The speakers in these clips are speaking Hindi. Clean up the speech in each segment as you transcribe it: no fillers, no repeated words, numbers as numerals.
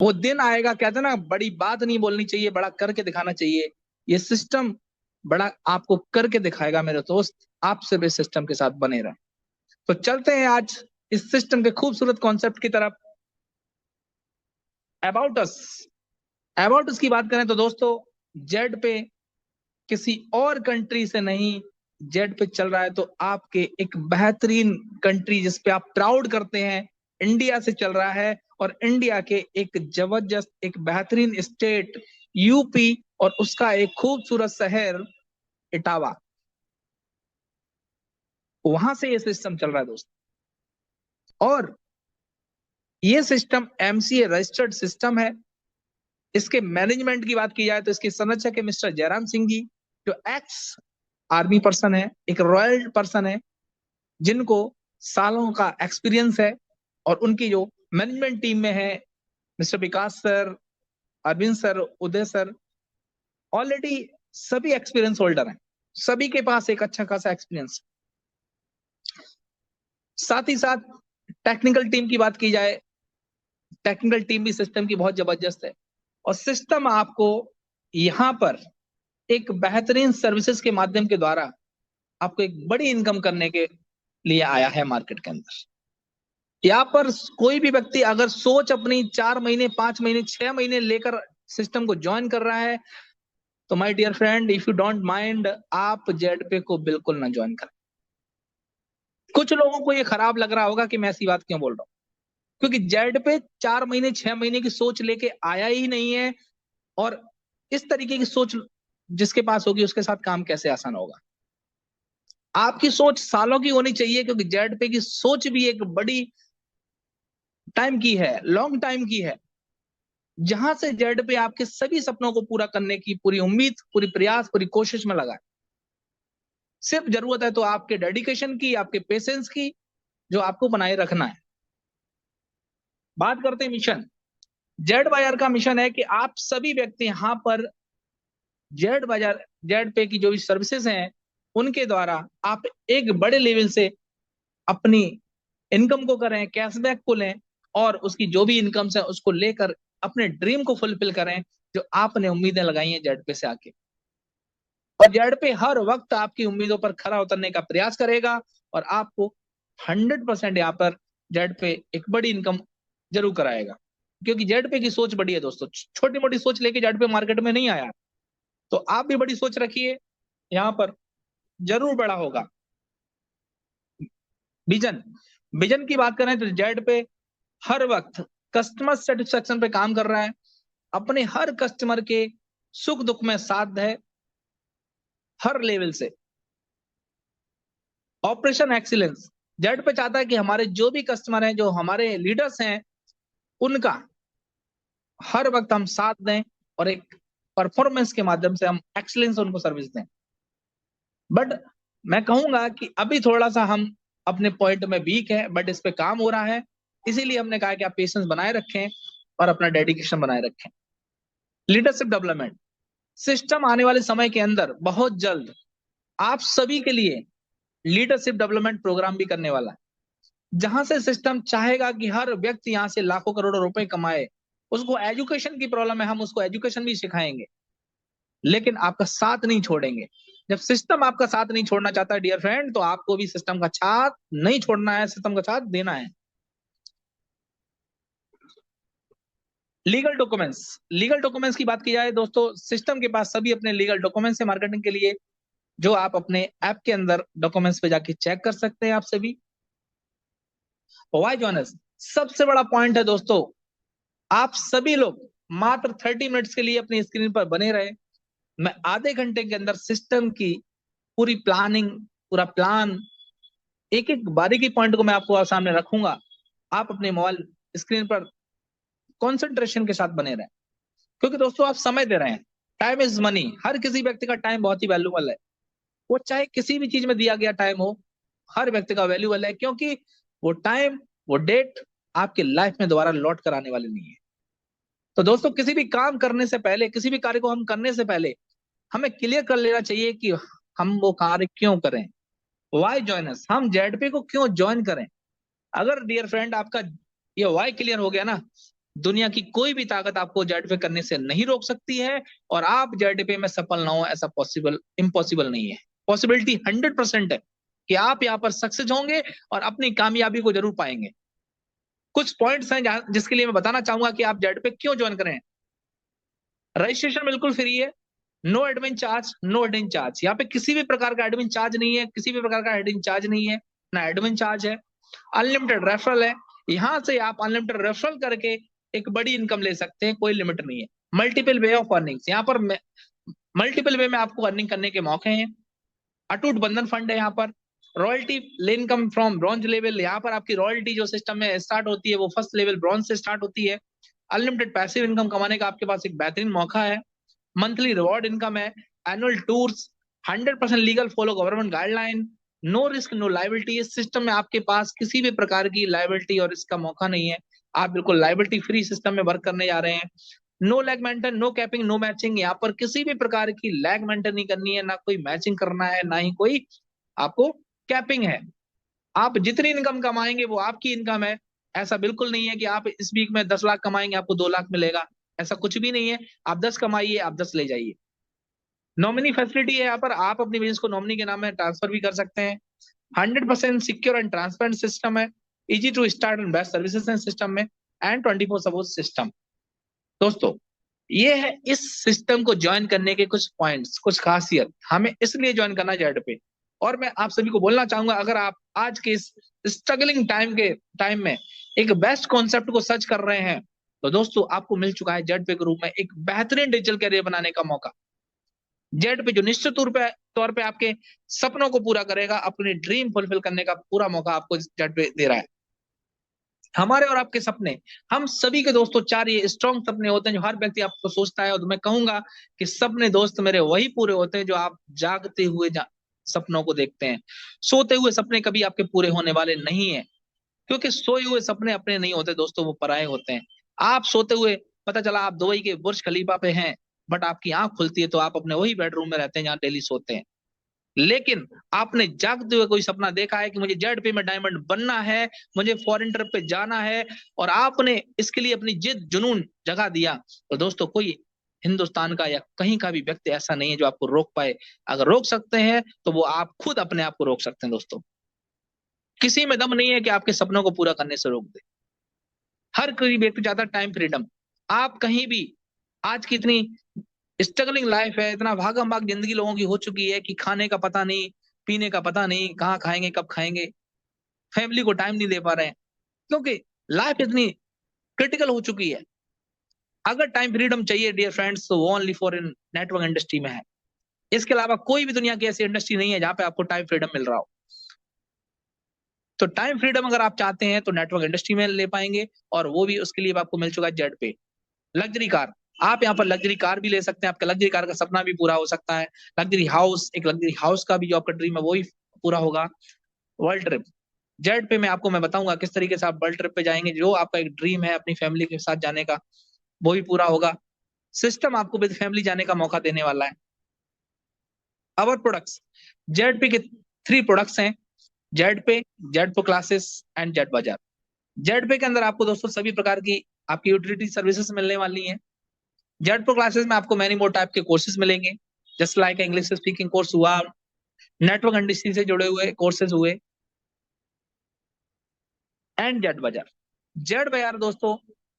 वो दिन आएगा, कहते हैं ना, बड़ी बात नहीं बोलनी चाहिए, बड़ा करके दिखाना चाहिए। ये सिस्टम बड़ा आपको करके दिखाएगा मेरे दोस्त। आप सिर्फ इस सिस्टम के साथ बने रहे। तो चलते हैं आज इस सिस्टम के खूबसूरत कॉन्सेप्ट की तरफ। अबाउट अस, अबाउट अस की बात करें तो दोस्तों, जेड पे किसी और कंट्री से नहीं, जेड पे चल रहा है तो आपके एक बेहतरीन कंट्री जिसपे आप प्राउड करते हैं, इंडिया से चल रहा है। और इंडिया के एक जबरदस्त, एक बेहतरीन स्टेट यूपी, और उसका एक खूबसूरत शहर इटावा, वहां से ये सिस्टम चल रहा है दोस्त। और ये सिस्टम एमसीए रजिस्टर्ड सिस्टम है। इसके मैनेजमेंट की बात की जाए तो इसके संरक्षक है मिस्टर जयराम सिंह जी, जो एक्स आर्मी पर्सन है, एक रॉयल पर्सन है, जिनको सालों का एक्सपीरियंस है। और उनकी जो मैनेजमेंट टीम में है मिस्टर विकास सर, अरविंद सर, उदय सर, ऑलरेडी सभी एक्सपीरियंस होल्डर हैं, सभी के पास एक अच्छा खासा एक्सपीरियंस। साथ ही साथ टेक्निकल टीम की बात की जाए, टेक्निकल टीम भी सिस्टम की बहुत जबरदस्त है। और सिस्टम आपको यहाँ पर एक बेहतरीन सर्विसेज के माध्यम के द्वारा आपको एक बड़ी इनकम करने के लिए आया है मार्केट के अंदर। यहाँ पर कोई भी व्यक्ति अगर सोच अपनी 4 महीने, 5 महीने, 6 महीने लेकर सिस्टम को ज्वाइन कर रहा है, तो my dear friend, if you don't mind, आप जेड पे को बिल्कुल ना ज्वाइन करें। कुछ लोगों को ये खराब लग रहा होगा कि मैं ऐसी बात क्यों बोल रहा हूँ, क्योंकि जेड पे 4 महीने, 6 महीने की सोच लेके आया ही नहीं है। और इस तरीके की सोच जिसके पास होगी उसके साथ काम कैसे आसान होगा। आपकी सोच सालों की होनी चाहिए, क्योंकि जेड पे की सोच भी एक बड़ी टाइम की है, लॉन्ग टाइम की है, जहां से जेड पे आपके सभी सपनों को पूरा करने की पूरी उम्मीद, पूरी प्रयास, पूरी कोशिश में लगा है। सिर्फ जरूरत है तो आपके डेडिकेशन की, आपके पेशेंस की, जो आपको बनाए रखना है। बात करते हैं मिशन। जेड बाजार का मिशन है कि आप सभी व्यक्ति यहां पर जेड बाजार, जेड पे की जो भी सर्विसेज हैं उनके द्वारा आप एक बड़े लेवल से अपनी इनकम को करें, कैशबैक को लें, और उसकी जो भी इनकम है उसको लेकर अपने ड्रीम को फुलफिल करें, जो आपने उम्मीदें लगाई हैं जेड पे से आके। और जेड पे हर वक्त आपकी उम्मीदों पर खरा उतरने का प्रयास करेगा, और आपको 100% यहाँ पर जेड पे एक बड़ी इनकम जरूर कराएगा। क्योंकि जेड पे की सोच बड़ी है दोस्तों, छोटी मोटी सोच लेके जेड पे मार्केट में नहीं आया। तो आप भी बड़ी सोच रखिए, यहाँ पर जरूर बड़ा होगा। विजन, विजन की बात करें तो जेड पे हर वक्त कस्टमर सेटिस्फेक्शन पे काम कर रहा है, अपने हर कस्टमर के सुख दुख में साथ है हर लेवल से। ऑपरेशन एक्सीलेंस, जेड पे चाहता है कि हमारे जो भी कस्टमर हैं, जो हमारे लीडर्स हैं, उनका हर वक्त हम साथ दें, और एक परफॉर्मेंस के माध्यम से हम एक्सीलेंस उनको सर्विस दें। बट मैं कहूंगा कि अभी थोड़ा सा हम अपने पॉइंट में वीक है, बट इस पे काम हो रहा है। इसीलिए हमने कहा कि आप पेशेंस बनाए रखें और अपना डेडिकेशन बनाए रखें। लीडरशिप डेवलपमेंट, सिस्टम आने वाले समय के अंदर बहुत जल्द आप सभी के लिए लीडरशिप डेवलपमेंट प्रोग्राम भी करने वाला है, जहां से सिस्टम चाहेगा कि हर व्यक्ति यहां से लाखों करोड़ों रुपए कमाए। उसको एजुकेशन की प्रॉब्लम है, हम उसको एजुकेशन भी सिखाएंगे, लेकिन आपका साथ नहीं छोड़ेंगे। जब सिस्टम आपका साथ नहीं छोड़ना चाहता है डियर फ्रेंड, तो आपको भी सिस्टम का साथ नहीं छोड़ना है, सिस्टम का साथ देना है। लीगल डॉक्यूमेंट्स, लीगल डॉक्यूमेंट्स की बात की जाए दोस्तों, सिस्टम के पास सभी अपने लीगल डॉक्यूमेंट्स है मार्केटिंग के लिए, जो आप अपने ऐप के अंदर डॉक्यूमेंट्स पे जाके चेक कर सकते हैं आप सभी। वाई जॉनस, सबसे बड़ा पॉइंट है दोस्तों, आप सभी लोग मात्र 30 मिनट्स के लिए अपनी स्क्रीन पर बने रहे। मैं आधे घंटे के अंदर सिस्टम की पूरी प्लानिंग, पूरा प्लान, एक एक बारीकी पॉइंट को मैं आपको सामने रखूंगा। आप अपने मोबाइल स्क्रीन पर कॉन्सेंट्रेशन के साथ बने रहें, क्योंकि दोस्तों आप समय दे रहे हैं। टाइम इज मनी, हर किसी व्यक्ति का टाइम बहुत ही वैल्यूबल है। वो चाहे किसी भी चीज में दिया गया टाइम हो, हर व्यक्ति का वैल्यूबल है, क्योंकि वो टाइम, वो डेट आपकी लाइफ में दोबारा लौट कर आने वाली नहीं है। तो दोस्तों किसी भी काम करने से पहले, किसी भी कार्य को हम करने से पहले हमें क्लियर कर लेना चाहिए कि हम वो कार्य क्यों करें। वाई ज्वाइन अस, हम जेडपी को क्यों ज्वाइन करें। अगर डियर फ्रेंड आपका ये वाई क्लियर हो गया ना, दुनिया की कोई भी ताकत आपको जेड पे करने से नहीं रोक सकती है, और आप जेड पे में सफल ना हो ऐसा पॉसिबल इम्पॉसिबल नहीं है। पॉसिबिलिटी 100% है कि आप यहाँ पर सक्सेस होंगे और अपनी कामयाबी को जरूर पाएंगे। कुछ पॉइंट्स हैं जिसके लिए मैं बताना चाहूंगा कि आप जेड पे क्यों ज्वाइन करें। रजिस्ट्रेशन बिल्कुल फ्री है, no admin charge, no hidden charge. यहाँ पे किसी भी प्रकार का एडमिन चार्ज नहीं है, किसी भी प्रकार का हिडन चार्ज नहीं है, ना एडमिन चार्ज है। अनलिमिटेड रेफरल है, यहाँ से आप अनलिमिटेड रेफरल करके एक बड़ी इनकम ले सकते हैं, कोई लिमिट नहीं है। मल्टीपल वे ऑफ अर्निंग्स, यहाँ पर मल्टीपल वे में आपको अर्निंग करने के मौके हैं। अटूट बंधन फंड है यहाँ पर। Royalty income from bronze level, यहाँ पर आपकी रॉयल्टी जो सिस्टम में स्टार्ट होती है वो फर्स्ट लेवल ब्रॉन्ज से स्टार्ट होती है। अनलिमिटेड पैसिव इनकम कमाने का आपके पास एक बेहतरीन मौका है। मंथली रिवॉर्ड इनकम है, annual tours, 100% legal, follow government guideline, no risk no liability. इस सिस्टम में आपके पास किसी भी प्रकार की लाइबिलिटी और इसका मौका नहीं है। आप बिल्कुल लाइबिलिटी फ्री सिस्टम में वर्क करने जा रहे हैं। No leg maintain, no capping, no matching, यहाँ पर किसी भी प्रकार की लैग मेंटेन नहीं करनी है, ना कोई मैचिंग करना है, ना ही कोई आपको कैपिंग है। आप जितनी इनकम कमाएंगे वो आपकी इनकम है। ऐसा बिल्कुल नहीं है कि आप इस वीक में 10 लाख कमाएंगे आपको 2 लाख मिलेगा, ऐसा कुछ भी नहीं है। आप 10 कमाइए, आप 10 ले जाइए। नॉमिनी फैसिलिटी है, यहाँ पर आप अपनी बिजनेस को नॉमिनी के नाम में ट्रांसफर भी कर सकते हैं। 100% सिक्योर एंड ट्रांसपेरेंट सिस्टम है, easy to start and best services हैं सिस्टम में, एंड 24 सपोर्ट सिस्टम। दोस्तों, ये है इस सिस्टम को ज्वाइन करने के कुछ पॉइंट्स, कुछ खासियत। हमें इसलिए ज्वाइन करना जेड पे। और मैं आप सभी को बोलना चाहूंगा, अगर आप आज के इस स्ट्रगलिंग टाइम में एक बेस्ट कॉन्सेप्ट को सर्च कर रहे हैं, तो दोस्तों आपको मिल चुका है जेड पे के रूप में एक बेहतरीन डिजिटल करियर बनाने का मौका। जेड पे जो निश्चित तौर पे आपके सपनों को पूरा करेगा, अपने ड्रीम फुलफिल करने का पूरा मौका आपको जेड पे दे रहा है। हमारे और आपके सपने, हम सभी के दोस्तों 4 ये स्ट्रॉन्ग सपने होते हैं जो हर व्यक्ति आपको सोचता है। और मैं कहूंगा कि सपने दोस्त मेरे वही पूरे होते हैं जो आप जागते हुए सपनों को देखते हैं। सोते हुए सपने कभी आपके पूरे होने वाले नहीं है, क्योंकि सोए हुए सपने अपने नहीं होते दोस्तों, वो पराए होते हैं। आप सोते हुए, पता चला आप दुबई के बुर्ज खलीफा पे हैं, बट आपकी आंख खुलती है तो आप अपने वही बेडरूम में रहते हैं जहां डेली सोते हैं। लेकिन आपने जागते हुए कोई सपना देखा है कि मुझे जेड पे में डायमंड बनना है, मुझे फॉरेन ट्रिप पे जाना है, और आपने इसके लिए अपनी जिद जुनून जगा दिया, तो दोस्तों कोई हिंदुस्तान का या कहीं का भी व्यक्ति ऐसा नहीं है जो आपको रोक पाए। अगर रोक सकते हैं तो वो आप खुद अपने आप को रोक सकते हैं दोस्तों। किसी में दम नहीं है कि आपके सपनों को पूरा करने से रोक दे। हर कोई व्यक्ति चाहता है टाइम फ्रीडम। आप कहीं भी, आज की इतनी स्ट्रगलिंग लाइफ है, इतना भागम भाग जिंदगी लोगों की हो चुकी है कि खाने का पता नहीं, पीने का पता नहीं, कहाँ खाएंगे कब खाएंगे, फैमिली को टाइम नहीं दे पा रहे हैं, क्योंकि लाइफ इतनी क्रिटिकल हो चुकी है। अगर टाइम फ्रीडम चाहिए डियर फ्रेंड्स, तो वो only for in network industry में है। इसके अलावा कोई भी दुनिया की ऐसी इंडस्ट्री नहीं है जहां पे आपको टाइम फ्रीडम मिल रहा हो। तो टाइम फ्रीडम अगर आप चाहते हैं तो नेटवर्क इंडस्ट्री में ले पाएंगे, और वो भी उसके लिए आपको मिल चुका है जेड पे। लग्जरी कार, आप यहाँ पर लग्जरी कार भी ले सकते हैं, आपका लग्जरी कार का सपना भी पूरा हो सकता है। लग्जरी हाउस, एक लग्जरी हाउस का भी जो आपका ड्रीम है वो ही पूरा होगा। वर्ल्ड ट्रिप, जेड पे में आपको मैं बताऊंगा किस तरीके से आप वर्ल्ड ट्रिप पे जाएंगे, जो आपका एक ड्रीम है अपनी फैमिली के साथ जाने का, वो भी पूरा होगा। सिस्टम आपको विद फैमिली जाने का मौका देने वाला है। अवर प्रोडक्ट्स, जेड पे के 3 प्रोडक्ट्स हैं, जेड पे, Z pro classes and Z बाजार। जेड पे के अंदर आपको दोस्तों सभी प्रकार की आपकी यूटिलिटी सर्विसेज मिलने वाली हैं। जेड प्रो क्लासेस में आपको मैनी मोर टाइप के कोर्सेज मिलेंगे, just like English speaking course हुआ, नेटवर्क इंडस्ट्री से जुड़े हुए कोर्सेज हुए, एंड जेड बाजार। जेड बाजार दोस्तों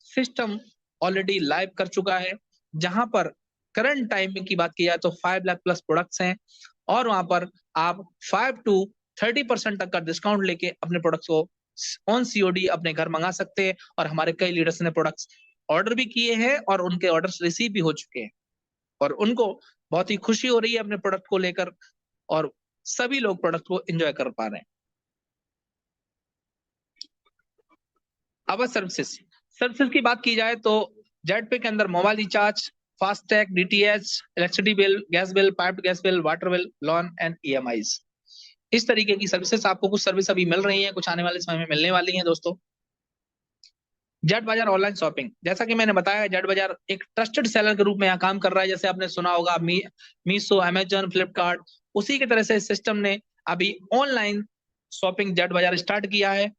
सिस्टम ऑलरेडी लाइव कर चुका है, जहां पर करंट टाइमिंग की बात की जाए तो 5 लाख प्लस प्रोडक्ट्स हैं, और वहां पर आप 5 to 30% तक का डिस्काउंट लेके अपने प्रोडक्ट्स को ऑन सीओडी अपने घर मंगा सकते हैं। और हमारे कई लीडर्स ने प्रोडक्ट्स ऑर्डर भी किए हैं और उनके ऑर्डर्स रिसीव भी हो चुके हैं, और उनको बहुत ही खुशी हो रही है अपने प्रोडक्ट को लेकर, और सभी लोग प्रोडक्ट को एंजॉय कर पा रहे हैं। अब सर्विसेज की बात की जाए तो जेड पे के अंदर mobile recharge, FASTag, DTH, electricity bill, gas bill, piped gas bill, water bill, loan and EMIs, इस तरीके की सर्विसेज आपको, कुछ सर्विस अभी मिल रही हैं, कुछ आने वाले समय में मिलने वाली हैं दोस्तों। जेड बाजार ऑनलाइन शॉपिंग, जैसा कि मैंने बताया जेड बाजार एक ट्रस्टेड सेलर के रूप में यहाँ काम कर रहा है। जैसे आपने सुना होगा मीशो, अमेजन, फ्लिपकार्ट, उसी की तरह से सिस्टम ने अभी ऑनलाइन शॉपिंग जेड बाजार स्टार्ट किया है।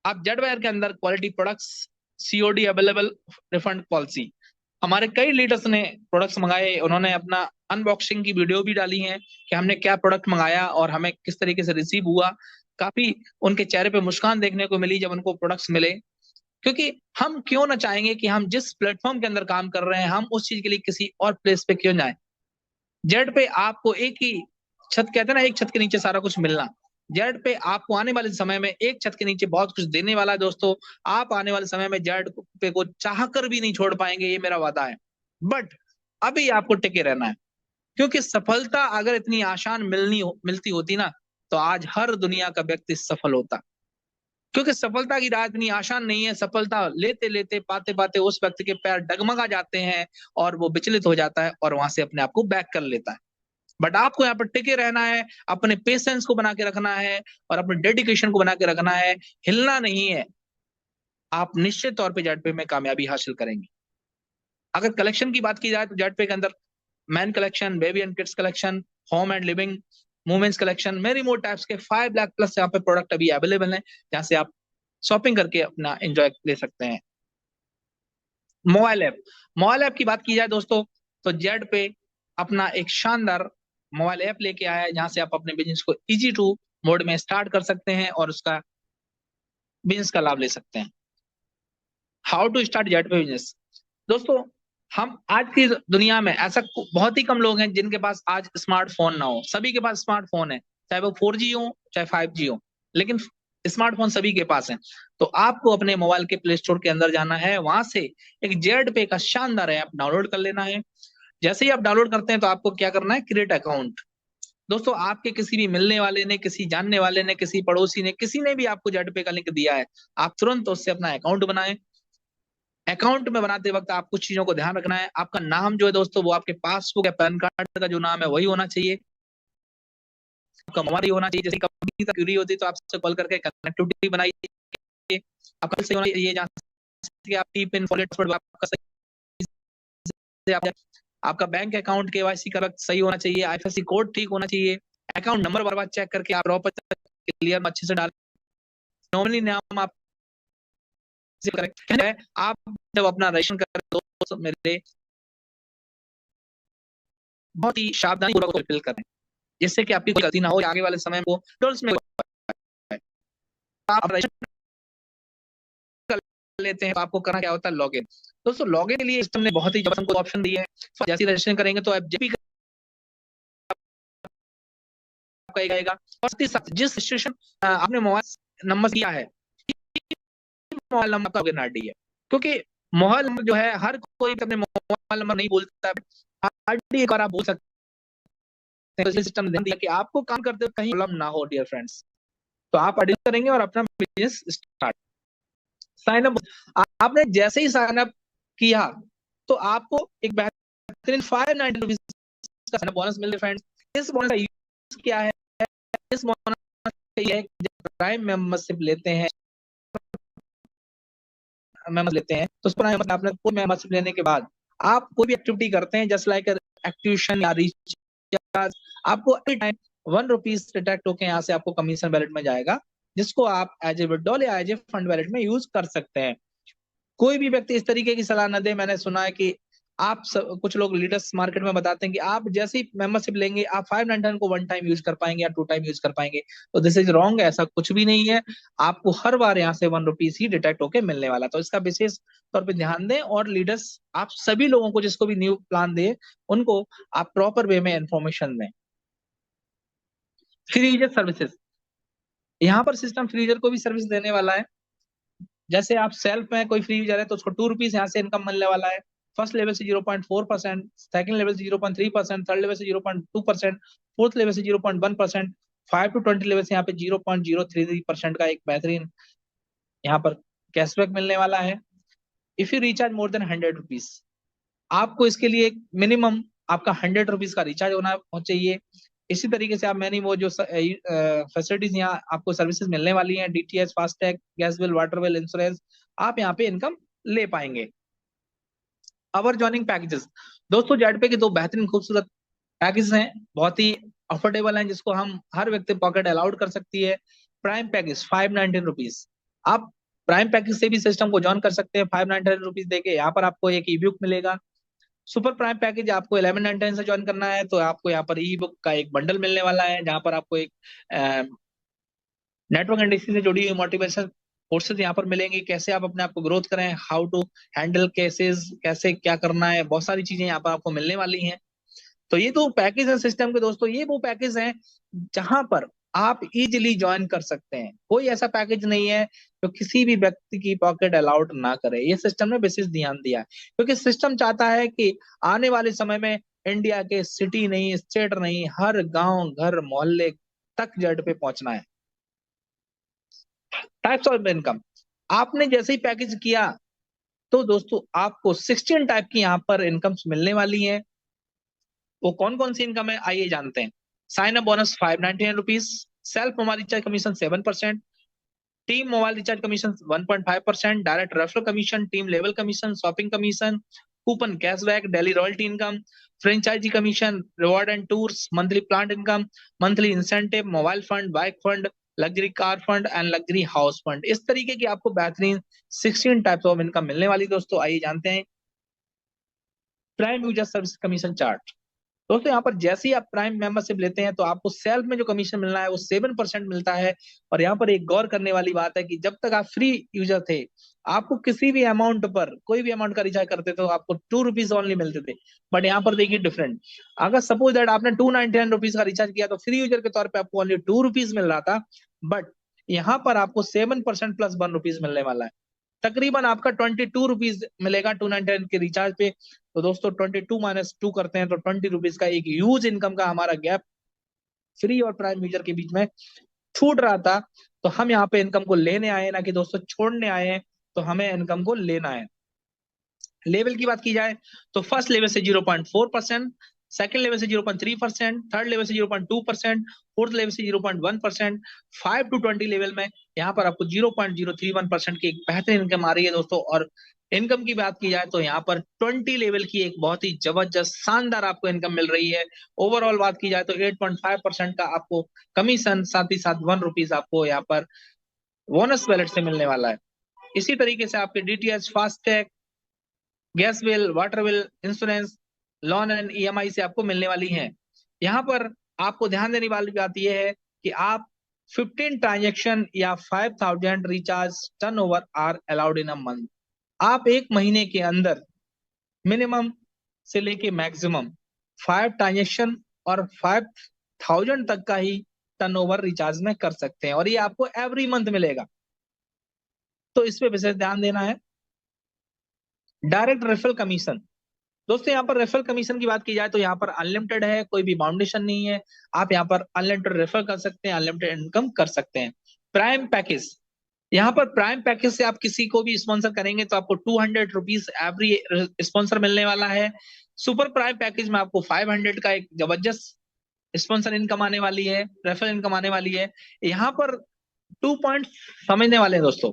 आप जेड बाजार के अंदर quality products, COD available refund policy. हमारे कई लीडर्स ने प्रोडक्ट्स मंगाए, उन्होंने अपना अनबॉक्सिंग की वीडियो भी डाली है कि हमने क्या प्रोडक्ट मंगाया और हमें किस तरीके से रिसीव हुआ। काफी उनके चेहरे पे मुस्कान देखने को मिली जब उनको प्रोडक्ट्स मिले, क्योंकि हम क्यों ना चाहेंगे कि हम जिस प्लेटफॉर्म के अंदर काम कर रहे हैं हम उस चीज के लिए किसी और प्लेस पे क्यों जाएं। जेड पे आपको एक ही छत, कहते हैं ना, एक छत के नीचे सारा कुछ मिलना। जेड पे आपको आने वाले समय में एक छत के नीचे बहुत कुछ देने वाला है दोस्तों। आप आने वाले समय में जेड पे को चाहकर भी नहीं छोड़ पाएंगे, ये मेरा वादा है। बट अभी आपको टिके रहना है, क्योंकि सफलता अगर इतनी आसान मिलती होती ना, तो आज हर दुनिया का व्यक्ति सफल होता। क्योंकि सफलता की राह इतनी आसान नहीं है। सफलता लेते लेते पाते पाते उस व्यक्ति के पैर डगमगा जाते हैं और वो विचलित हो जाता है और वहां से अपने आप को बैक कर लेता है। बट आपको यहाँ पर टिके रहना है, अपने पेशेंस को बना के रखना है और अपने डेडिकेशन को बना के रखना है, हिलना नहीं है। आप निश्चित तौर पे जेड पे में कामयाबी हासिल करेंगे। अगर कलेक्शन की बात की जाए तो जेड पे के अंदर man collection, baby and kids collection, home and living, women's collection, मेरी मोर टाइप्स के 5 लाख प्लस यहाँ पे प्रोडक्ट अभी अवेलेबल है, जहां से आप शॉपिंग करके अपना एंजॉय ले सकते हैं। मोबाइल ऐप की बात की जाए दोस्तों, तो जेड पे अपना एक शानदार मोबाइल ऐप लेके आया है, जहां से आप अपने बिजनेस को इजी टू मोड में स्टार्ट कर सकते हैं और उसका बिजनेस का लाभ ले सकते हैं। हाउ टू स्टार्ट जेड पे बिजनेस। दोस्तों, हम आज की दुनिया में ऐसा बहुत ही कम लोग हैं जिनके पास आज स्मार्टफोन ना हो। सभी के पास स्मार्टफोन है, चाहे वो 4G हो चाहे 5G हो, लेकिन स्मार्टफोन सभी के पास है। तो आपको अपने मोबाइल के प्ले स्टोर के अंदर जाना है, वहां से एक जेड पे का शानदार ऐप डाउनलोड कर लेना है। जैसे ही आप डाउनलोड करते हैं तो आपको क्या करना है, क्रिएट अकाउंट। दोस्तों, आपके किसी भी मिलने वाले ने, किसी जानने वाले ने, किसी पड़ोसी ने, किसी ने भी आपको जेड पे का लिंक दिया है, आप तुरंत उससे अपना अकाउंट बनाएं। अकाउंट में बनाते वक्त आप कुछ चीजों को ध्यान रखना है। आपका नाम जो है दोस्तों, वो आपके पासबुक या पैन कार्ड का जो नाम है वही होना चाहिए। आपका मोबाइल होना चाहिए। जैसे कभी तक क्यूरी होती तो आपसे कॉल करके कनेक्टिविटी बनाइए। आपका सही होना चाहिए, जहाँ से आप टी पिन फॉरवर्ड पासवर्ड आपका सही से आपका बैंक अकाउंट KYC का वक्त सही होना चाहिए। IFSC कोड ठीक होना चाहिए। अकाउंट नंबर बार बार चेक करके आप प्रॉपर क्लियर अच्छे से डाल। नॉर्मली नाम आप करेक्ट है। आप जब अपना रजिस्ट्रेशन कर दो मेरे बहुत ही सावधानी पूर्वक फिल करें, जिससे कि आपकी कोई गलती ना हो, आगे वाले समय को टोल्स में आप रजिस्टर कर लेते हैं तो आपको करना क्या होता है, लॉगिन। दोस्तों, लॉगिन के लिए सिस्टम ने बहुत ही जबरदस्त ऑप्शन दी है। जैसे रजिस्ट्रेशन करेंगे तो आप जेपी आएगा और साथ जिस रजिस्ट्रेशन आपने मोबाइल नंबर दिया है, मोबाइल नंबर का लॉगिन आईडी है। क्योंकि मोबाइल नंबर जो है हर कोई अपने मोबाइल नंबर नहीं बोलता है, आईडी एक बार आप बोल सकते हैं। तो सिस्टम ने ध्यान दिया कि आपको काम करते हुए कहीं प्रॉब्लम ना हो डियर फ्रेंड्स, तो आप आईडी करेंगे और अपना बिजनेस स्टार्ट। साइन अप, आपने जैसे ही साइन अप किया तो आपको एक बेहतरीन 590 रुपीज का साइन अप बोनस मिल रहा है फ्रेंड्स। इस बोनस का यूज क्या है, इस बोनस ये है कि जब प्राइम मेंबरशिप लेते हैं तो आपने पूरी मेंबरशिप लेने के बाद आप कोई भी एक्टिविटी करते हैं, जस्ट लाइक एक्टिवेशन या रिचार्ज, आपको एनी टाइम 1 रुपीज डिडक्ट होकर यहाँ से आपको कमीशन वैलेट में जाएगा, जिसको आप एज ए विड्रॉल या एज ए फंड वैलेट में यूज कर सकते हैं। कोई भी व्यक्ति इस तरीके की सलाह न दे। मैंने सुना है कि कुछ लोग लीडर्स मार्केट में बताते हैं कि आप जैसे ही मेंबरशिप लेंगे आप 599 को 1 टाइम यूज कर पाएंगे या 2 टाइम यूज कर पाएंगे। तो दिस इज रॉन्ग, ऐसा कुछ भी नहीं है। आपको हर बार यहाँ से 1 रुपीज ही डिटेक्ट होके मिलने वाला, तो इसका विशेष तौर पे ध्यान दें। और लीडर्स, आप सभी लोगों को जिसको भी न्यू प्लान दे उनको आप प्रॉपर वे में इंफॉर्मेशन दें। फ्रीजर सर्विसेज, यहाँ पर सिस्टम फ्रीजर को भी सर्विस देने वाला है। जैसे आप सेल्फ में कोई फ्री यूजर है तो उसको 2 रुपीज यहाँ से इनकम मिलने वाला है। फर्स्ट लेवल से 0.4%, सेकंड लेवल से 0.3%, थर्ड लेवल से 0.2%, फोर्थ लेवल से 0.1%, 5 to 20 लेवल से यहाँ पे 0.033% का एक बेहतरीन यहाँ पर कैशबैक मिलने वाला है। If you recharge more than 100 rupees, आपको इसके लिए एक मिनिमम आपका 100 रुपीज का रिचार्ज होना चाहिए। इसी तरीके से आप मैंने वो जो फैसिलिटीज यहाँ आपको सर्विसेज मिलने वाली हैं, DTH, FASTag, gas bill, water bill, insurance, आप यहाँ पे इनकम ले पाएंगे। अवर जॉइनिंग पैकेजेस, दोस्तों जेड पे के 2 बेहतरीन खूबसूरत पैकेज हैं, बहुत ही अफोर्डेबल हैं, जिसको हम हर व्यक्ति पॉकेट अलाउड कर सकती है। प्राइम पैकेज 519 रुपीज, आप प्राइम पैकेज से भी सिस्टम को ज्वाइन कर सकते हैं 599 रुपीज देके। यहाँ पर आपको एक ई बुक मिलेगा। सुपर प्राइम पैकेज आपको 1199 से ज्वाइन करना है तो आपको यहाँ पर ई बुक का एक बंडल मिलने वाला है, जहाँ पर आपको एक नेटवर्क इंडस्ट्री से जुड़ी हुई मोटिवेशन कोर्सेज यहाँ पर मिलेंगे, कैसे आप अपने आप को ग्रोथ करें, हाउ टू हैंडल केसेस, कैसे क्या करना है, बहुत सारी चीजें यहाँ पर आपको मिलने वाली हैं। तो ये तो पैकेज है सिस्टम के दोस्तों, ये वो पैकेज है जहां पर आप इजीली ज्वाइन कर सकते हैं। कोई ऐसा पैकेज नहीं है जो किसी भी व्यक्ति की पॉकेट अलाउड ना करे। ये सिस्टम ने विशेष ध्यान दिया है, क्योंकि सिस्टम चाहता है कि आने वाले समय में इंडिया के सिटी नहीं, स्टेट नहीं, हर गांव, घर, मोहल्ले तक जेड पे पहुंचना है। टाइप्स ऑफ इनकम, आपने जैसे ही पैकेज किया तो दोस्तों आपको 16 टाइप की यहाँ पर इनकम्स मिलने वाली हैं। वो कौन कौन सी इनकम है आइए जानते हैं। Sign up bonus 599 rupees, self mobile recharge commission 7%, team mobile recharge commission 1.5%, direct referral commission, team level commission, shopping commission, coupon cashback, daily royalty income, franchisee commission, reward and tours, monthly plant income, monthly incentive, mobile fund, bike fund, luxury car fund and luxury house fund. इस तरीके की आपको बेहतरीन 16 टाइप्स ऑफ इनकम मिलने वाली दोस्तों। आइए जानते हैं prime user service commission chart. दोस्तों यहाँ पर जैसे ही आप प्राइम मेंबरशिप लेते हैं तो आपको सेल्फ में जो कमीशन मिलना है वो 7% मिलता है। और यहाँ पर एक गौर करने वाली बात है कि जब तक आप फ्री यूजर थे, आपको किसी भी अमाउंट पर कोई भी अमाउंट का रिचार्ज करते थे तो आपको 2 रुपीज ओनली मिलते थे। बट यहाँ पर देखिए डिफरेंट, अगर सपोज दैट आपने 299 रुपीज का रिचार्ज किया तो फ्री यूजर के तौर पर आपको ओनली 2 रुपीज मिल रहा था, बट यहाँ पर आपको 7% प्लस 1 रुपीज मिलने वाला है। तकरीबन आपका 22 रुपीज मिलेगा 299 के रिचार्ज पे। तो दोस्तों 22 माइनस 2 करते हैं तो 20 रुपीज का एक ह्यूज इनकम का हमारा गैप फ्री और प्राइम यूजर के बीच में छूट रहा था। तो हम यहाँ पे इनकम को लेने आए ना कि दोस्तों छोड़ने आए हैं, तो हमें इनकम को लेना है। लेवल की बात की जाए तो फर्स्ट लेवल से 0.4%, सेकंड लेवल से 0.3%, थर्ड लेवल से 0.2%, फोर्थ लेवल से 0.1%, 5 to 20 लेवल में यहाँ पर आपको 0.031% की एक बेहतरीन इनकम आ रही है दोस्तों। और इनकम की बात की जाए तो यहाँ पर 20 लेवल की एक बहुत ही जबरदस्त शानदार आपको इनकम मिल रही है। ओवरऑल बात की जाए तो 8.5% का आपको कमीशन, साथ ही साथ 1 रुपीज आपको यहाँ पर बोनस वैलेट से मिलने वाला है। इसी तरीके से आपके DTH, FASTag, gas bill, water bill, insurance, loan and EMI से आपको मिलने वाली हैं। यहाँ पर आपको ध्यान देने वाली बात यह है कि आप 15 ट्रांजेक्शन या 5000 recharge turnover are allowed in a month. आप एक महीने के अंदर मिनिमम से लेके मैक्सिमम 5 ट्रांजेक्शन और 5000 तक का ही टर्नओवर रिचार्ज में कर सकते हैं, और ये आपको एवरी मंथ मिलेगा। तो इस पे विशेष ध्यान देना है। डायरेक्ट रेफरल कमीशन, दोस्तों यहाँ पर रेफरल कमीशन की बात की जाए तो यहाँ पर अनलिमिटेड है, कोई भी बाउंडेशन नहीं है। आप यहाँ पर अनलिमिटेड रेफर कर सकते हैं, अनलिमिटेड इनकम कर सकते हैं। प्राइम पैकेज, यहाँ पर प्राइम पैकेज से आप किसी को भी स्पॉन्सर करेंगे तो आपको 200 रुपीज एवरी स्पॉन्सर मिलने वाला है। सुपर प्राइम पैकेज में आपको 500 का एक जबरदस्त स्पॉन्सर इनकम आने वाली है, रेफरल इनकम आने वाली है। यहाँ पर 2 पॉइंट समझने वाले हैं दोस्तों।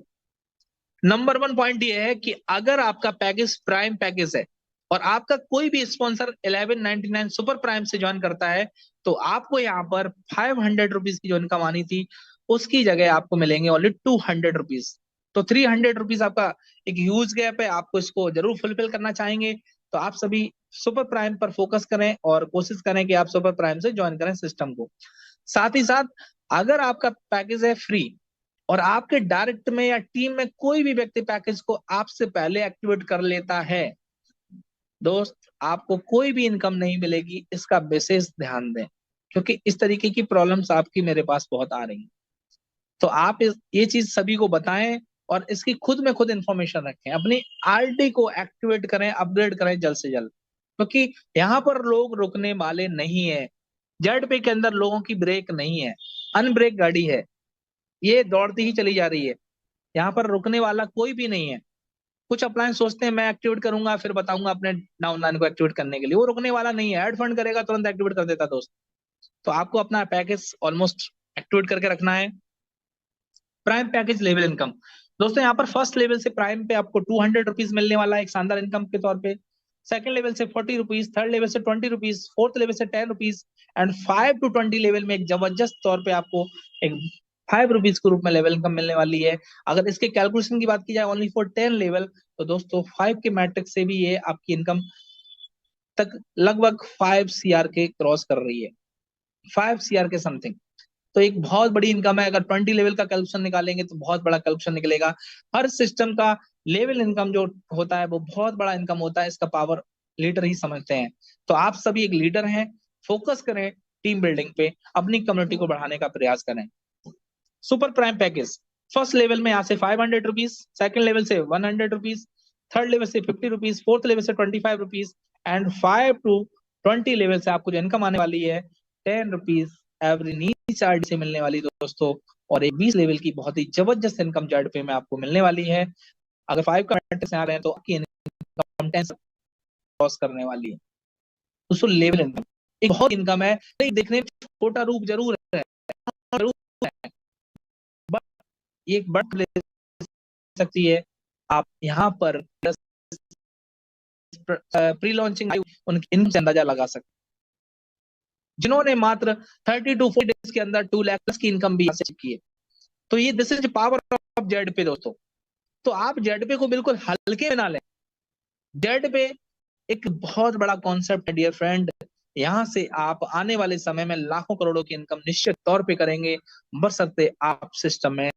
नंबर 1 पॉइंट ये है कि अगर आपका पैकेज प्राइम पैकेज है और आपका कोई भी स्पॉन्सर 1199 सुपर प्राइम से ज्वाइन करता है तो आपको यहाँ पर 500 रुपीज की जो इनकम आनी थी उसकी जगह आपको मिलेंगे ओनली 200 रुपीज। तो 300 रुपीज आपका एक ह्यूज गैप है, आपको इसको जरूर फुलफिल करना चाहेंगे तो आप सभी सुपर प्राइम पर फोकस करें और कोशिश करें कि आप सुपर प्राइम से ज्वाइन करें सिस्टम को। साथ ही साथ अगर आपका पैकेज है फ्री और आपके डायरेक्ट में या टीम में कोई भी व्यक्ति पैकेज को आपसे पहले एक्टिवेट कर लेता है, दोस्त आपको कोई भी इनकम नहीं मिलेगी। इसका विशेष ध्यान दें, क्योंकि इस तरीके की प्रॉब्लम्स आपकी मेरे पास बहुत आ रही हैं। तो आप ये चीज सभी को बताएं और इसकी खुद में खुद इंफॉर्मेशन रखें, अपनी आरडी को एक्टिवेट करें, अपग्रेड करें जल्द से जल्द, क्योंकि यहाँ पर लोग रुकने वाले नहीं है। जेड पे के अंदर लोगों की ब्रेक नहीं है, अनब्रेक गाड़ी है, ये दौड़ती ही चली जा रही है। यहाँ पर रुकने वाला कोई भी नहीं है। कुछ अप्लायंस सोचते हैं मैं एक्टिवेट करूंगा फिर बताऊंगा अपने डाउनलाइन को एक्टिवेट करने के लिए, वो रुकने वाला नहीं है। एड फंड करेगा तुरंत एक्टिवेट कर देता दोस्त। तो आपको अपना पैकेज ऑलमोस्ट एक्टिवेट करके रखना है। प्राइम पैकेज लेवल इनकम, दोस्तों यहाँ पर फर्स्ट लेवल से प्राइम पे आपको 200 रुपीज मिलने वाला है एक शानदार इनकम के तौर पे। सेकंड लेवल से 40 रुपीज, थर्ड लेवल से 20 रुपीज, फोर्थ लेवल से 10 रुपीज एंड 5 to 20 लेवल में एक जबरदस्त तौर पे आपको एक ₹5 के रूप में लेवल इनकम मिलने वाली है। अगर इसके कैलकुलेशन की बात की जाए ओनली फॉर 10 लेवल, तो दोस्तों 5 के मैट्रिक से भी ये आपकी इनकम तक लगभग 5 CR के क्रॉस कर रही है, 5 CR के समथिंग। तो एक बहुत बड़ी इनकम है। अगर 20 लेवल का कैलकुलेशन निकालेंगे तो बहुत बड़ा कैलकुलेशन निकलेगा। हर सिस्टम का लेवल इनकम जो होता है वो बहुत बड़ा इनकम होता है, इसका पावर लीडर ही समझते हैं। तो आप सभी एक लीडर हैं, फोकस करें टीम बिल्डिंग पे, अपनी कम्युनिटी को बढ़ाने का प्रयास करें। Super prime package, first level में यहाँ से ₹500, सेकंड लेवल से ₹100, थर्ड लेवल से ₹50, फोर्थ लेवल से ₹25 एंड 5 to 20 लेवल से आपको जो इनकम आने वाली है ₹10 एवरी नीच आरडी से मिलने वाली दोस्तों। और एक 20 लेवल की बहुत ही जबरदस्त इनकम जेड पे में आपको मिलने वाली है। अगर 5 का मैट्रिक्स आ रहे हैं तो आपकी इनकम 10 क्रॉस करने वाली है। दोस्तों लेवल इनकम एक बहुत इनकम है, देखने में छोटा रूप जरूर है, बट ये एक बड़ा ले सकती है। आप यहाँ पर प्री लॉन्चिंग उनकी इनकम से अंदाजा लगा सकते हैं, जिन्होंने मात्र 30 to 40 डेज के अंदर 2 लाख की इनकम भी की है। तो ये this is power of Z पे दोस्तों। तो आप जेड पे को बिल्कुल हल्के में ना लें। जेड पे एक बहुत बड़ा कॉन्सेप्ट है डियर फ्रेंड। यहाँ से आप आने वाले समय में लाखों करोड़ों की इनकम निश्चित तौर पे करेंगे, बशर्ते आप सिस्टम में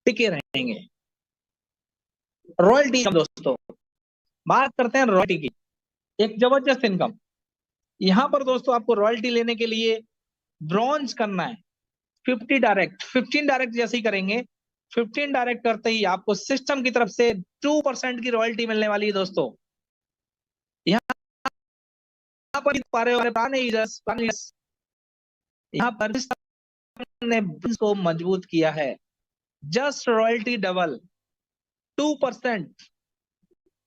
टिके रहेंगे। रॉयल्टी दोस्तों, बात करते हैं रॉयल्टी की, एक जबरदस्त इनकम। यहाँ पर दोस्तों आपको रॉयल्टी लेने के लिए ब्रॉन्ज करना है 50 डायरेक्ट, 15 डायरेक्ट जैसे ही करेंगे, 15 डायरेक्ट करते ही आपको सिस्टम की तरफ से 2% की रॉयल्टी मिलने वाली है दोस्तों। यहाँ पर यहाँ पर ने को मजबूत किया है। Just royalty double 2%।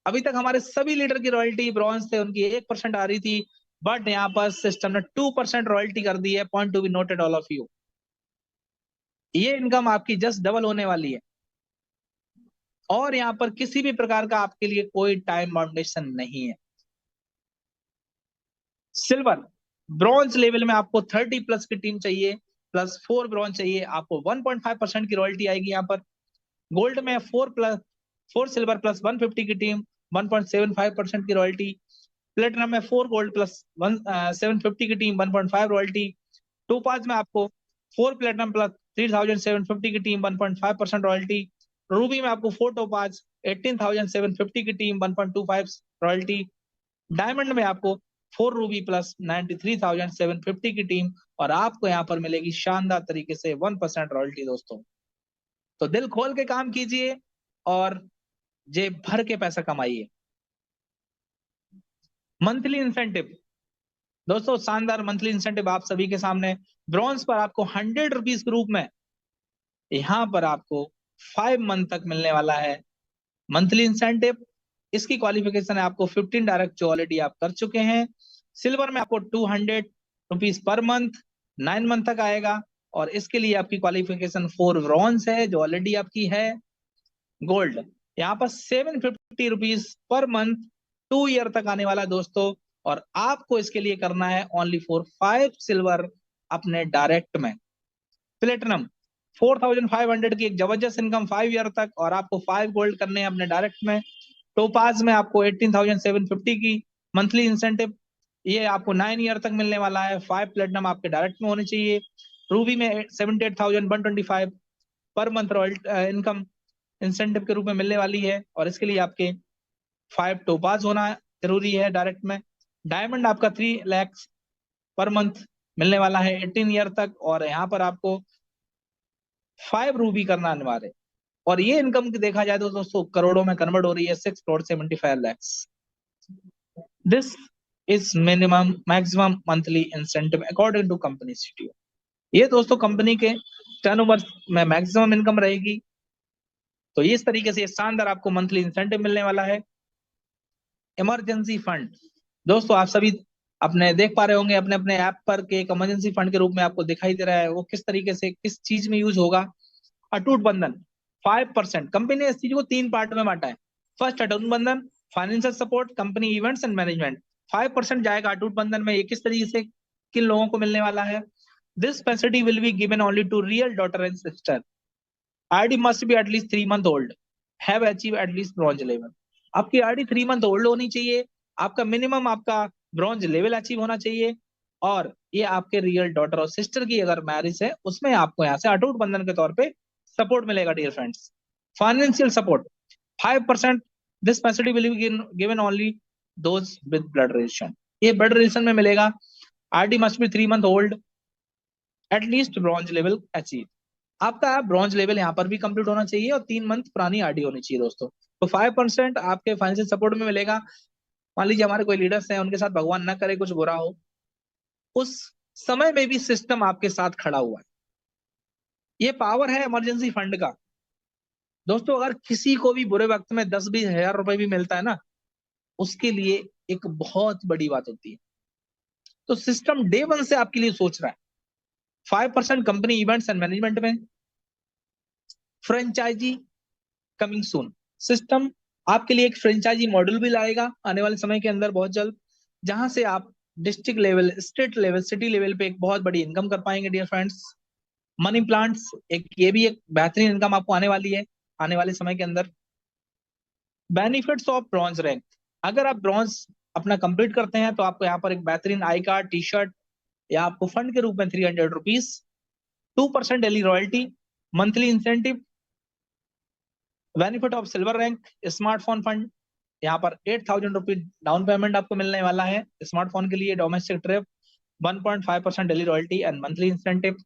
अभी तक हमारे सभी लीडर की रॉयल्टी ब्रॉन्ज थे, उनकी 1% आ रही थी, बट यहाँ पर सिस्टम ने 2% रॉयल्टी कर दी है। Point to be noted all of you. ये इनकम आपकी जस्ट डबल होने वाली है, और यहाँ पर किसी भी प्रकार का आपके लिए कोई टाइम बाउंडेशन नहीं है। सिल्वर ब्रॉन्ज लेवल में आपको 30+ की टीम चाहिए, प्लस 4 ब्रॉन्ज चाहिए, आपको 1.5% की रॉयल्टी आएगी। यहाँ पर गोल्ड में 4 सिल्वर प्लस 150 की टीम 1.75% की रॉयल्टी। प्लेटिनम में 4 गोल्ड प्लस 750 की टीम 1.5 रॉयल्टी। टोपाज में आपको 4 प्लेटिनम प्लस 3750 की टीम 1.5% रॉयल्टी। रूबी में आपको 4 टोपाज 18750 की टीम 1.25 रॉयल्टी। डायमंड में आपको 4 रूबी प्लस 93,750 की टीम, और आपको यहाँ पर मिलेगी शानदार तरीके से 1% रॉयल्टी दोस्तों। तो दिल खोल के काम कीजिए और जेब भर के पैसा कमाइए। मंथली इंसेंटिव दोस्तों, शानदार मंथली इंसेंटिव आप सभी के सामने। ब्रॉन्ज पर आपको ₹100 के रूप में यहाँ पर आपको 5 मंथ तक मिलने वाला है मंथली इंसेंटिव। इसकी क्वालिफिकेशन है आपको 15 डायरेक्ट, जो ऑलरेडी आप कर चुके हैं। सिल्वर में आपको ₹200 पर मंथ 9 मंथ तक आएगा, और इसके लिए आपकी क्वालिफिकेशन 4 ब्रॉन्ज है, जो ऑलरेडी आपकी है। गोल्ड यहाँ पर ₹750 पर मंथ 2 ईयर तक आने वाला है दोस्तों, और आपको इसके लिए करना है ओनली फॉर 5 सिल्वर अपने डायरेक्ट में। प्लेटिनम 4500 की एक जबरदस्त इनकम 5 ईयर तक, और आपको 5 गोल्ड करने हैं अपने डायरेक्ट में। टोपाज में आपको 18,750 की मंथली इंसेंटिव, ये आपको 9 ईयर तक मिलने वाला है। 5 प्लेटिनम आपके डायरेक्ट में होने चाहिए। रूबी में 78,125 per month royalty income incentive के रूप में मिलने वाली है, और इसके लिए आपके 5 टोपाज होना जरूरी है डायरेक्ट में। डायमंड आपका 3 लाख पर मंथ मिलने वाला है 18 ईयर तक, और यहाँ पर आपको 5 रूबी करना अनिवार्य है। और ये इनकम देखा जाए तो दोस्तों करोड़ों में कन्वर्ट हो रही है, 6.75 lakh. This is minimum maximum monthly incentive according to company CTO. ये दोस्तों कंपनी के टर्नओवर में मैक्सिमम इनकम रहेगी। तो इस तरीके से शानदार आपको मंथली इंसेंटिव मिलने वाला है। इमरजेंसी फंड दोस्तों, आप सभी अपने देख पा रहे होंगे अपने अपने ऐप पर के एक इमरजेंसी फंड के रूप में आपको दिखाई दे रहा है। वो किस तरीके से किस चीज में यूज होगा। अटूट बंधन 5%। कंपनी ने इस चीज को 3 पार्ट में बांटा है। फर्स्ट अटूट बंधन, financial support, company events and management. 5% जाएगा अटूट बंधन में। ये किस तरीके से किन लोगों को मिलने वाला है। This facility will be given only to real daughter and sister. ID must be at least 3 month old. Have achieved at least bronze level. आपकी ID 3 month old होनी चाहिए, आपका मिनिमम आपका ब्रॉन्ज लेवल अचीव होना चाहिए, और ये आपके रियल डॉटर और सिस्टर की अगर मैरिज है उसमें आपको यहाँ से अटूट बंधन के तौर पे सपोर्ट मिलेगा dear friends. Financial support 5%। This facility will be given only those with blood relation. ये ब्लड रिलेशन में मिलेगा। RD must be 3 month old, at least bronze level achieve. आपका ब्रॉन्ज लेवल यहाँ पर भी कंप्लीट होना चाहिए और 3 month पुरानी आरडी होनी चाहिए दोस्तों। तो 5% आपके फाइनेंशियल सपोर्ट में मिलेगा। मान लीजिए हमारे कोई लीडर्स हैं, उनके साथ भगवान ना करे कुछ बुरा हो, उस समय में भी सिस्टम आपके साथ खड़ा हुआ है। ये पावर है इमरजेंसी फंड का दोस्तों। अगर किसी को भी बुरे वक्त में 10-20 हजार रुपए भी मिलता है ना, उसके लिए एक बहुत बड़ी बात होती है। तो सिस्टम डे 1 से आपके लिए सोच रहा है। 5% कंपनी इवेंट्स एंड मैनेजमेंट में। Franchisee coming soon. सिस्टम आपके लिए एक फ्रेंचाइजी मॉडल भी लाएगा आने वाले समय के अंदर बहुत जल्द, जहां से आप district level, state level, city level पे एक बहुत बड़ी इनकम कर पाएंगे डियर फ्रेंड्स। मनी प्लांट्स, ये भी एक बेहतरीन इनकम आपको आने वाली है आने वाले समय के अंदर। Benefits of bronze rank. अगर आप ब्रॉन्ज अपना कंप्लीट करते हैं तो आपको यहाँ पर एक बेहतरीन आई कार्ड, टी शर्ट या आपको फंड के रूप में 300 rupees, 2% daily royalty, monthly incentive. Benefit of silver rank, smartphone fund, यहाँ पर 8,000 रुपीज डाउन पेमेंट आपको मिलने वाला है स्मार्टफोन के लिए। Domestic trip, 1.5% daily royalty and monthly incentive.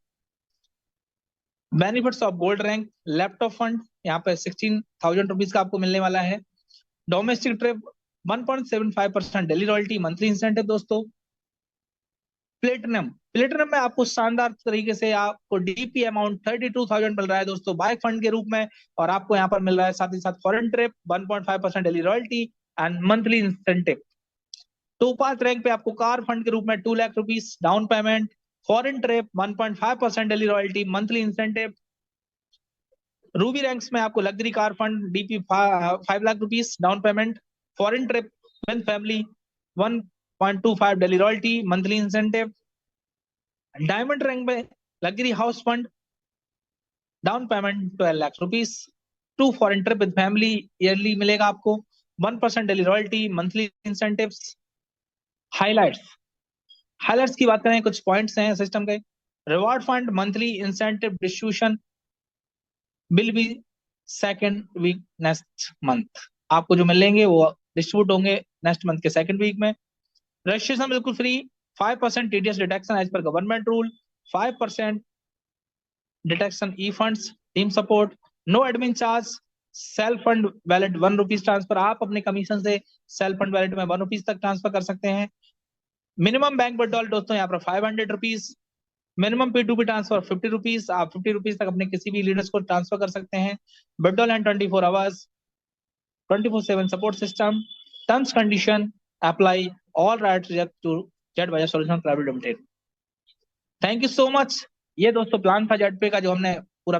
Benefits of gold rank, laptop fund, यहाँ पे 16,000 रुपीज का आपको मिलने वाला है। Domestic trip, 1.75% daily royalty, monthly incentive दोस्तों। प्लेटिनम, प्लेटिनम में आपको शानदार तरीके से आपको डीपी अमाउंट 32,000 मिल रहा है दोस्तों बाइक फंड के रूप में, और आपको यहाँ पर मिल रहा है साथ ही साथ foreign trip, 1.5% daily royalty and monthly incentive. Topaz rank पे आपको कार फंड के रूप में 2 lakh rupees down payment, foreign trip, 1.5% daily royalty, monthly incentive. Ruby ranks में आपको luxury car fund, DP 5 lakh rupees down payment, foreign trip with family, 1.25 daily royalty, monthly incentive. Diamond rank में luxury house fund, down payment 12 lakh rupees, 2 foreign trip with family yearly मिलेगा आपको, 1% daily royalty, monthly incentives. Highlights, highlights की बात करें, कुछ पॉइंट्स हैं सिस्टम के। Reward fund, monthly incentive distribution will be second week next month. आपको जो मिलेंगे वो डिस्ट्रीब्यूट होंगे नेक्स्ट मंथ के सेकेंड वीक में। रजिस्ट्रेशन बिल्कुल free, 5% TDS deduction as per government rule, 5% deduction e funds, team support, no admin charge, self fund wallet 1 rupees transfer. आप अपने कमीशन से सेल्फ फंड वैलेट में 1 रुपीज तक ट्रांसफर कर सकते हैं। मिनिमम बैंक विड्रॉल दोस्तों यहाँ पर 500 rupees. Minimum P2P transfer 50 rupees. आप 50 रुपीज तक अपने किसी भी लीडर्स को ट्रांसफर कर सकते हैं। Withdrawal and 24 hours, 24/7 support system. Terms condition apply, all rights reserve to jet bazaar solution private limited. Thank you so much. ये दोस्तों प्लान था जेट पे का जो हमने पूरा